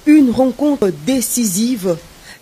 Une rencontre décisive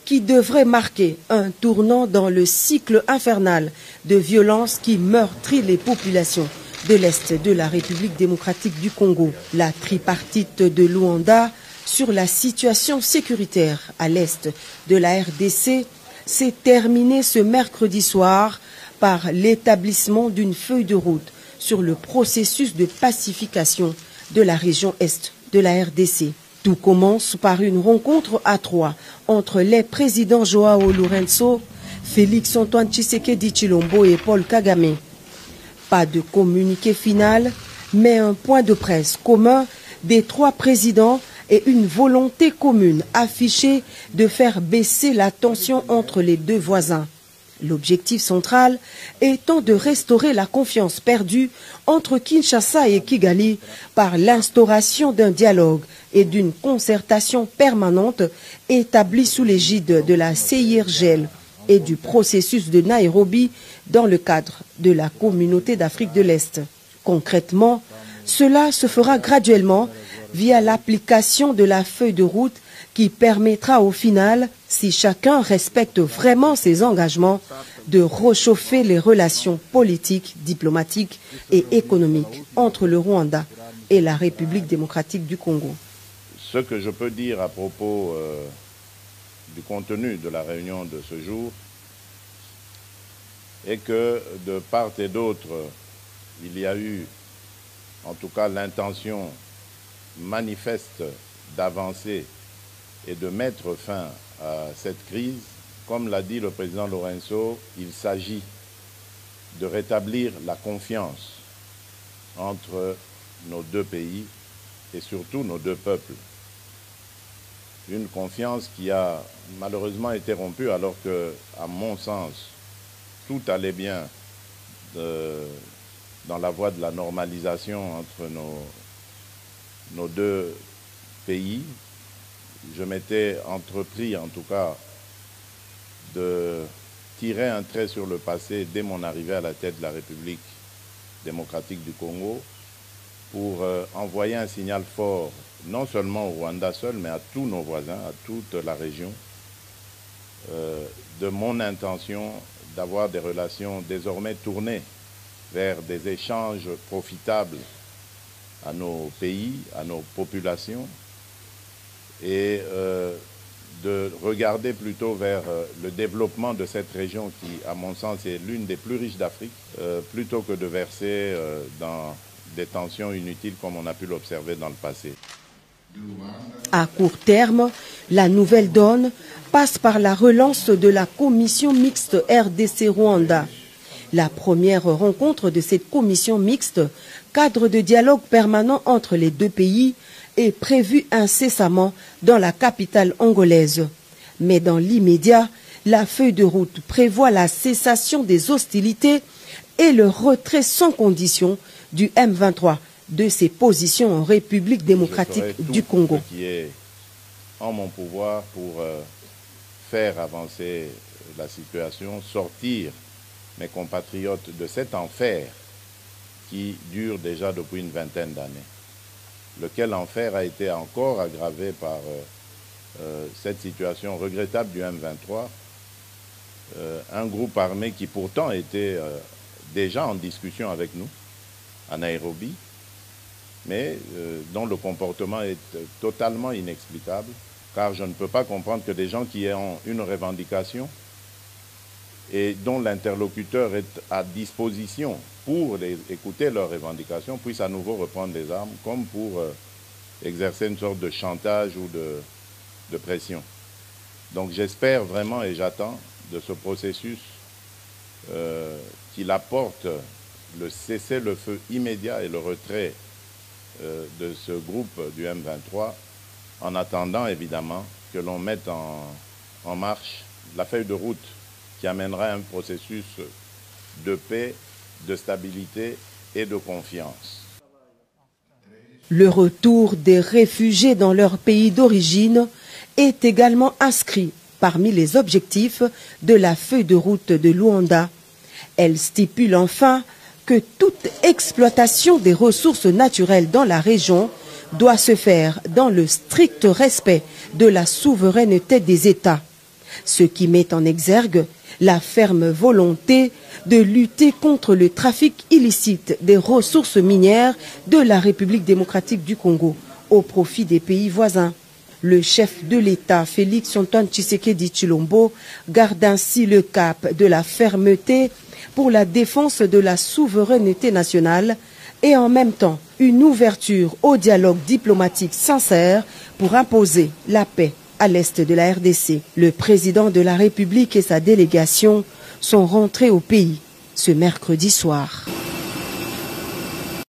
qui devrait marquer un tournant dans le cycle infernal de violence qui meurtrit les populations de l'Est de la République démocratique du Congo. La tripartite de Luanda sur la situation sécuritaire à l'Est de la RDC s'est terminée ce mercredi soir par l'établissement d'une feuille de route sur le processus de pacification de la région Est de la RDC. Tout commence par une rencontre à trois entre les présidents Joao Lourenço, Félix Antoine Tshisekedi Tshilombo et Paul Kagame. Pas de communiqué final, mais un point de presse commun des trois présidents et une volonté commune affichée de faire baisser la tension entre les deux voisins. L'objectif central étant de restaurer la confiance perdue entre Kinshasa et Kigali par l'instauration d'un dialogue et d'une concertation permanente établie sous l'égide de la CIRGL et du processus de Nairobi dans le cadre de la communauté d'Afrique de l'Est. Concrètement, cela se fera graduellement via l'application de la feuille de route qui permettra au final, si chacun respecte vraiment ses engagements, de réchauffer les relations politiques, diplomatiques et économiques entre le Rwanda et la République démocratique du Congo. Ce que je peux dire à propos du contenu de la réunion de ce jour est que de part et d'autre, il y a eu en tout cas l'intention manifeste d'avancer et de mettre fin à cette crise. Comme l'a dit le président Lourenço, il s'agit de rétablir la confiance entre nos deux pays et surtout nos deux peuples. Une confiance qui a malheureusement été rompue alors que, à mon sens, tout allait bien dans la voie de la normalisation entre nos deux pays. Je m'étais entrepris, en tout cas, de tirer un trait sur le passé dès mon arrivée à la tête de la République démocratique du Congo pour envoyer un signal fort, non seulement au Rwanda seul, mais à tous nos voisins, à toute la région, de mon intention d'avoir des relations désormais tournées vers des échanges profitables à nos pays, à nos populations, et de regarder plutôt vers le développement de cette région qui, à mon sens, est l'une des plus riches d'Afrique, plutôt que de verser dans des tensions inutiles comme on a pu l'observer dans le passé. À court terme, la nouvelle donne passe par la relance de la commission mixte RDC-Rwanda. La première rencontre de cette commission mixte, cadre de dialogue permanent entre les deux pays, est prévue incessamment dans la capitale angolaise. Mais dans l'immédiat, la feuille de route prévoit la cessation des hostilités et le retrait sans condition du M23 de ses positions en République démocratique du Congo. Ce qui est en mon pouvoir pour faire avancer la situation, sortir mes compatriotes de cet enfer qui dure déjà depuis une vingtaine d'années. Lequel enfer a été encore aggravé par cette situation regrettable du M23, un groupe armé qui pourtant était déjà en discussion avec nous à Nairobi, mais dont le comportement est totalement inexplicable, car je ne peux pas comprendre que des gens qui ont une revendication et dont l'interlocuteur est à disposition pour écouter leurs revendications, puissent à nouveau reprendre des armes, comme pour exercer une sorte de chantage ou de pression. Donc j'espère vraiment et j'attends de ce processus qu'il apporte le cessez-le-feu immédiat et le retrait de ce groupe du M23, en attendant évidemment que l'on mette en marche la feuille de route qui amènera un processus de paix, de stabilité et de confiance. Le retour des réfugiés dans leur pays d'origine est également inscrit parmi les objectifs de la feuille de route de Luanda. Elle stipule enfin que toute exploitation des ressources naturelles dans la région doit se faire dans le strict respect de la souveraineté des États, ce qui met en exergue la ferme volonté de lutter contre le trafic illicite des ressources minières de la République démocratique du Congo au profit des pays voisins. Le chef de l'État, Félix Antoine Tshisekedi Tshilombo, garde ainsi le cap de la fermeté pour la défense de la souveraineté nationale et en même temps une ouverture au dialogue diplomatique sincère pour imposer la paix à l'est de la RDC. Le président de la République et sa délégation sont rentrés au pays ce mercredi soir.